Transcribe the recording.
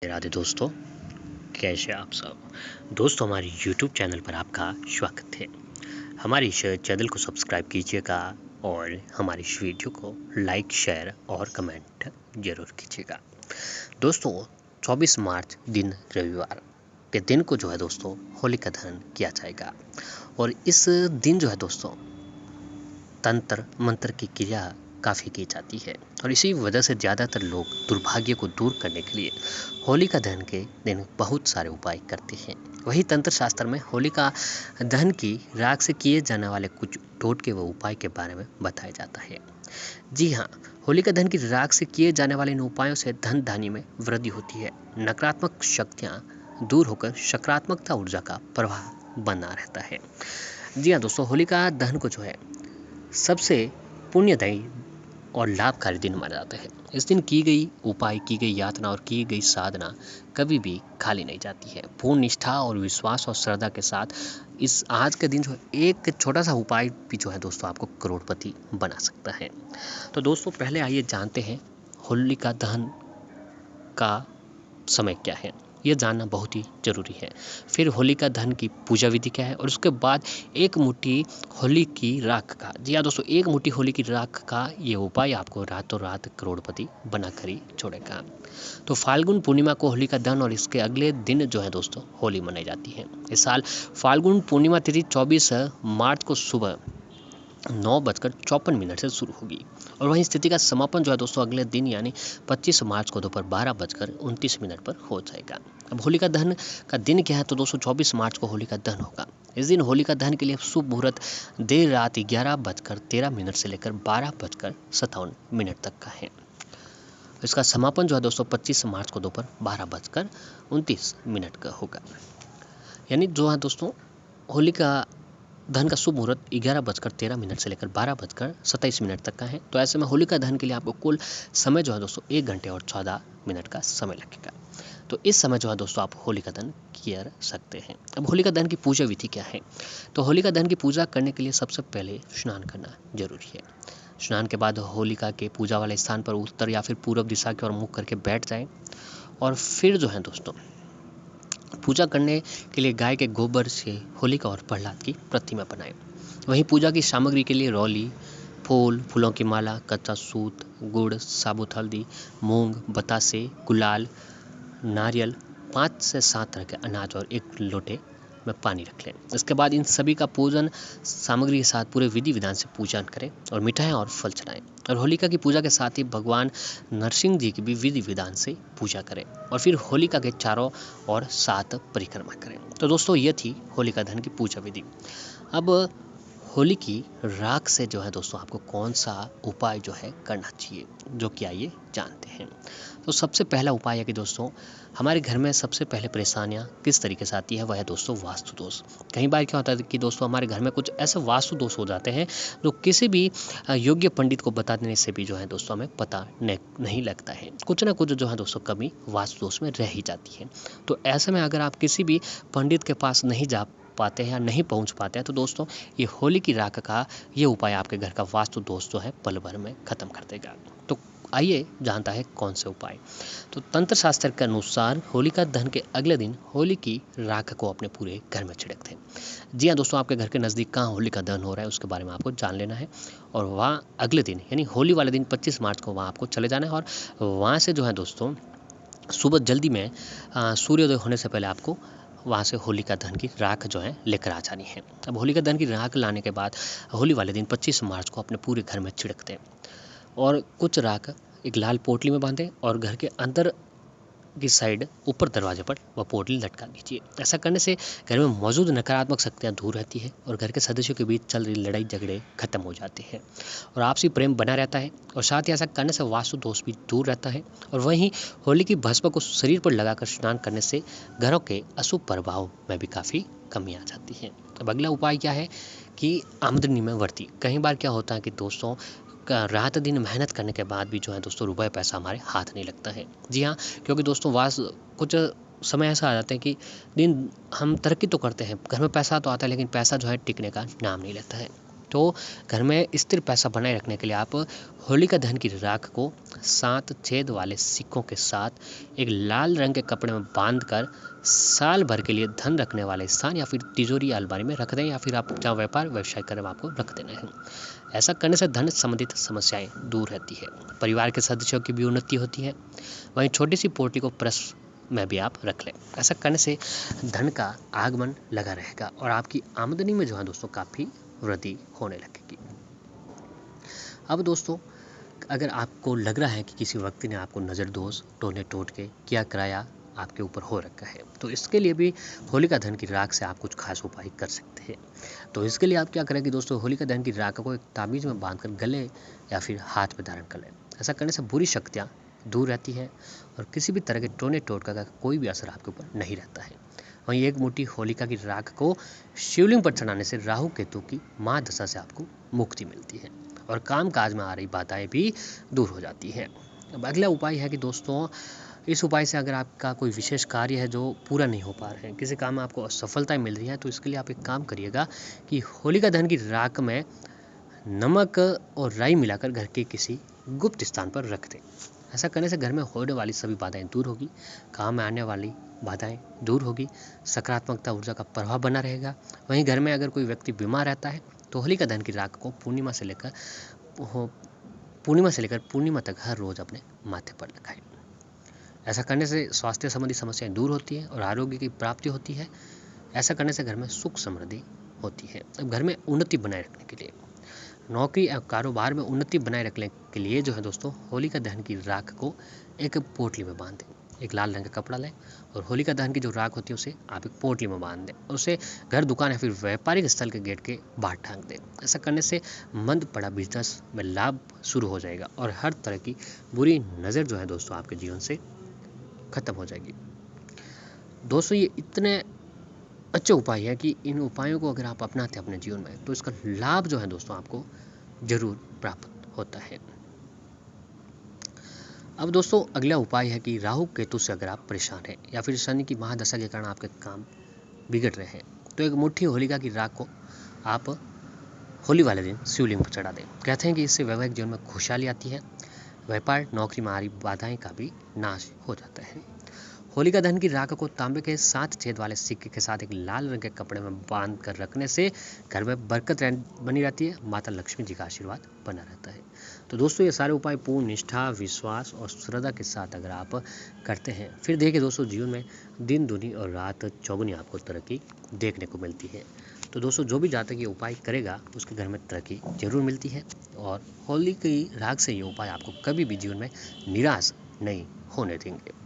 राधे दोस्तों, कैसे आप सब दोस्तों। हमारे YouTube चैनल पर आपका स्वागत है। हमारे इस चैनल को सब्सक्राइब कीजिएगा और हमारी इस वीडियो को लाइक, शेयर और कमेंट जरूर कीजिएगा। दोस्तों, 24 मार्च दिन रविवार के दिन को जो है दोस्तों होलिका दहन किया जाएगा और इस दिन जो है दोस्तों तंत्र मंत्र की क्रिया काफ़ी की जाती है और इसी वजह से ज़्यादातर लोग दुर्भाग्य को दूर करने के लिए होलिका दहन के दिन बहुत सारे उपाय करते हैं। वही तंत्र शास्त्र में होलिका दहन की राख से किए जाने वाले कुछ टोटके व उपाय के बारे में बताया जाता है। जी हाँ, होलिका दहन की राख से किए जाने वाले इन उपायों से धन धान्य में वृद्धि होती है, नकारात्मक शक्तियाँ दूर होकर सकारात्मकता ऊर्जा का प्रवाह बना रहता है। जी हाँ दोस्तों, होलिका दहन को जो है सबसे पुण्यदायी और लाभकारी दिन माना जाता है। इस दिन की गई उपाय, की गई यातना और की गई साधना कभी भी खाली नहीं जाती है। पूर्ण निष्ठा और विश्वास और श्रद्धा के साथ इस आज के दिन जो एक छोटा सा उपाय भी जो है दोस्तों आपको करोड़पति बना सकता है। तो दोस्तों पहले आइए जानते हैं होलिका दहन का समय क्या है, यह जानना बहुत ही जरूरी है। फिर होलिका दहन की पूजा विधि क्या है और उसके बाद एक मुट्ठी होली की राख का, जी हाँ दोस्तों, एक मुट्ठी होली की राख का ये उपाय आपको रातों रात करोड़पति बनाकर ही छोड़ेगा। तो फाल्गुन पूर्णिमा को होलिका दहन और इसके अगले दिन जो है दोस्तों होली मनाई जाती है। इस साल फाल्गुन पूर्णिमा तिथि 24 मार्च को सुबह 9:54 से शुरू होगी और वहीं स्थिति का समापन जो है दोस्तों अगले दिन यानी 25 मार्च को दोपहर 12:29 पर हो जाएगा। अब होलिका दहन का दिन क्या है, तो दोस्तों 24 मार्च को होलिका दहन होगा। इस दिन होलिका दहन के लिए शुभ मुहूर्त देर रात 11:13 से लेकर 12:57 तक का है। इसका समापन जो है दोस्तों 25 मार्च को दोपहर 12:29 का होगा। यानी जो है दोस्तों होलिका दहन का शुभ मुहूर्त 11:13 से लेकर 12:27 तक का है। तो ऐसे में होलिका दहन के लिए आपको कुल समय जो है दोस्तों 1 घंटे और 14 मिनट का समय लगेगा। तो इस समय जो है दोस्तों आप होलिका दहन कर सकते हैं। अब होलिका दहन की पूजा विधि क्या है, तो होलिका दहन की पूजा करने के लिए सबसे पहले स्नान करना जरूरी है। स्नान के बाद होलिका के पूजा वाले स्थान पर उत्तर या फिर पूर्व दिशा की ओर मुख करके बैठ जाएं और फिर जो है दोस्तों पूजा करने के लिए गाय के गोबर से होलिका और प्रहलाद की प्रतिमा बनाएं। वहीं पूजा की सामग्री के लिए रौली, फूल, फूलों की माला, कच्चा सूत, गुड़, साबुत हल्दी, मूंग, बतासे, गुलाल, नारियल, 5 से 7 तरह के अनाज और एक लोटे में पानी रख लें। इसके बाद इन सभी का पूजन सामग्री के साथ पूरे विधि विधान से पूजन करें और मिठाई और फल चढ़ाएं। और होलिका की पूजा के साथ ही भगवान नरसिंह जी की भी विधि विधान से पूजा करें और फिर होलिका के चारों ओर 7 परिक्रमा करें। तो दोस्तों ये थी होलिका दहन की पूजा विधि। अब होली की राख से जो है दोस्तों आपको कौन सा उपाय जो है करना चाहिए, जो कि आइए जानते हैं। तो सबसे पहला उपाय है कि दोस्तों हमारे घर में सबसे पहले परेशानियां किस तरीके से आती है, वह है दोस्तों वास्तु दोष। कई बार क्या होता है कि दोस्तों हमारे घर में कुछ ऐसे वास्तु दोष हो जाते हैं जो किसी भी योग्य पंडित को बता देने से भी जो है दोस्तों हमें पता नहीं लगता है। कुछ ना कुछ जो है दोस्तों कमी वास्तु दोष में रह ही जाती है। तो ऐसे में अगर आप किसी भी पंडित के पास नहीं जा पाते हैं या नहीं पहुंच पाते हैं तो दोस्तों ये होली की राख का ये उपाय आपके घर का वास्तु दोष जो है पल भर में खत्म कर देगा। तो आइए जानता है कौन से उपाय। तो तंत्र शास्त्र के अनुसार होलिका दहन के अगले दिन होली की राख को अपने पूरे घर में छिड़कते हैं। जी हाँ दोस्तों, आपके घर के नज़दीक कहाँ होलिका दहन हो रहा है उसके बारे में आपको जान लेना है और वहाँ अगले दिन यानी होली वाले दिन 25 मार्च को वहाँ आपको चले जाना है और वहाँ से जो है दोस्तों सुबह जल्दी में सूर्योदय होने से पहले आपको वहाँ से होलिका दहन की राख जो है लेकर आ जानी है। अब होलिका दहन की राख लाने के बाद होली वाले दिन 25 मार्च को अपने पूरे घर में छिड़कते हैं और कुछ राख एक लाल पोटली में बांधें और घर के अंदर की साइड ऊपर दरवाजे पर वह पोटली लटका दीजिए। ऐसा करने से घर में मौजूद नकारात्मक शक्तियाँ दूर रहती है और घर के सदस्यों के बीच चल रही लड़ाई झगड़े खत्म हो जाते हैं और आपसी प्रेम बना रहता है और साथ ही ऐसा करने से वास्तु दोष भी दूर रहता है। और वहीं होली की भस्म को शरीर पर लगाकर स्नान करने से घरों के अशुभ प्रभाव में भी काफ़ी कमी आ जाती है। अब अगला उपाय क्या है कि आमदनी में वृद्धि। कई बार क्या होता है कि दोस्तों रात दिन मेहनत करने के बाद भी जो है दोस्तों रुपये पैसा हमारे हाथ नहीं लगता है। जी हाँ, क्योंकि दोस्तों कुछ समय ऐसा आ जाता है कि दिन हम तरक्की तो करते हैं, घर में पैसा तो आता है लेकिन पैसा जो है टिकने का नाम नहीं लेता है। तो घर में स्थिर पैसा बनाए रखने के लिए आप होलिका दहन की राख को 7 छेद वाले सिक्कों के साथ एक लाल रंग के कपड़े में बांधकर साल भर के लिए धन रखने वाले स्थान या फिर तिजोरी या अलमारी में रख दें, या फिर आप जहाँ व्यापार व्यवसाय करें आपको रख देना है। ऐसा करने से धन संबंधित समस्याएं दूर रहती है, परिवार के सदस्यों की भी उन्नति होती है। वहीं छोटी सी पोटली को पर्स में भी आप रख लें। ऐसा करने से धन का आगमन लगा रहेगा और आपकी आमदनी में जो है दोस्तों काफ़ी वृद्धि होने लगेगी। अब दोस्तों, अगर आपको लग रहा है कि किसी व्यक्ति ने आपको नज़र दोष, टोने टोट के क्या कराया आपके ऊपर हो रखा है, तो इसके लिए भी होलिका दहन की राख से आप कुछ खास उपाय कर सकते हैं। तो इसके लिए आप क्या करें कि दोस्तों, होलिका दहन की राख को एक ताबीज़ में बांधकर गले या फिर हाथ में धारण कर लें। ऐसा करने से बुरी शक्तियाँ दूर रहती है और किसी भी तरह के टोने टोटका का कोई भी असर आपके ऊपर नहीं रहता है। वहीं एक मुट्ठी होलिका की राख को शिवलिंग पर चढ़ाने से राहु केतु की महादशा से आपको मुक्ति मिलती है और काम काज में आ रही बाधाएं भी दूर हो जाती हैं। अब अगला उपाय है कि दोस्तों, इस उपाय से अगर आपका कोई विशेष कार्य है जो पूरा नहीं हो पा रहे हैं, किसी काम में आपको असफलता मिल रही है, तो इसके लिए आप एक काम करिएगा कि होलिका दहन की राख में नमक और राई मिलाकर घर के किसी गुप्त स्थान पर रख दें। ऐसा करने से घर में होने वाली सभी बाधाएं दूर होगी, काम में आने वाली बाधाएं दूर होगी, सकारात्मकता ऊर्जा का प्रभाव बना रहेगा। वहीं घर में अगर कोई व्यक्ति बीमार रहता है तो होलिका दहन की राख को पूर्णिमा से लेकर पूर्णिमा तक हर रोज अपने माथे पर लगाएं। ऐसा करने से स्वास्थ्य संबंधी समस्याएं दूर होती है और आरोग्य की प्राप्ति होती है। ऐसा करने से घर में सुख समृद्धि होती है। अब घर में उन्नति बनाए रखने के लिए, नौकरी या कारोबार में उन्नति बनाए रखने के लिए जो है दोस्तों, होलिका दहन की राख को एक पोटली में बांध दें। एक लाल रंग का कपड़ा लें और होलिका दहन की जो राख होती है उसे आप एक पोटली में बांध दें और उसे घर, दुकान या फिर व्यापारिक स्थल के गेट के बाहर टांग दें। ऐसा करने से मंद पड़ा बिजनेस में लाभ शुरू हो जाएगा और हर तरह की बुरी नज़र जो है दोस्तों आपके जीवन से खत्म हो जाएगी। दोस्तों, ये इतने अच्छे उपाय है कि इन उपायों को अगर आप अपनाते हैं अपने जीवन में, तो इसका लाभ जो है दोस्तों आपको जरूर प्राप्त होता है। अब दोस्तों, अगला उपाय है कि राहु केतु से अगर आप परेशान हैं या फिर शनि की महादशा के कारण आपके काम बिगड़ रहे हैं, तो एक मुट्ठी होलिका की राख को आप होली वाले दिन शिवलिंग पर चढ़ा दें। कहते हैं कि इससे वैवाहिक जीवन में खुशहाली आती है, व्यापार, नौकरी में आ रही बाधाएं का भी नाश हो जाता है। होलिका दहन की राख को तांबे के 7 छेद वाले सिक्के के साथ एक लाल रंग के कपड़े में बांध कर रखने से घर में बरकत बनी रहती है, माता लक्ष्मी जी का आशीर्वाद बना रहता है। तो दोस्तों, ये सारे उपाय पूर्ण निष्ठा, विश्वास और श्रद्धा के साथ अगर आप करते हैं, फिर देखिए दोस्तों, जीवन में दिन दुनी और रात चौगुनी आपको तरक्की देखने को मिलती है। तो दोस्तों, जो भी जातक ये उपाय करेगा उसके घर में तरक्की जरूर मिलती है और होली की राख से ये उपाय आपको कभी भी जीवन में निराश नहीं होने देंगे।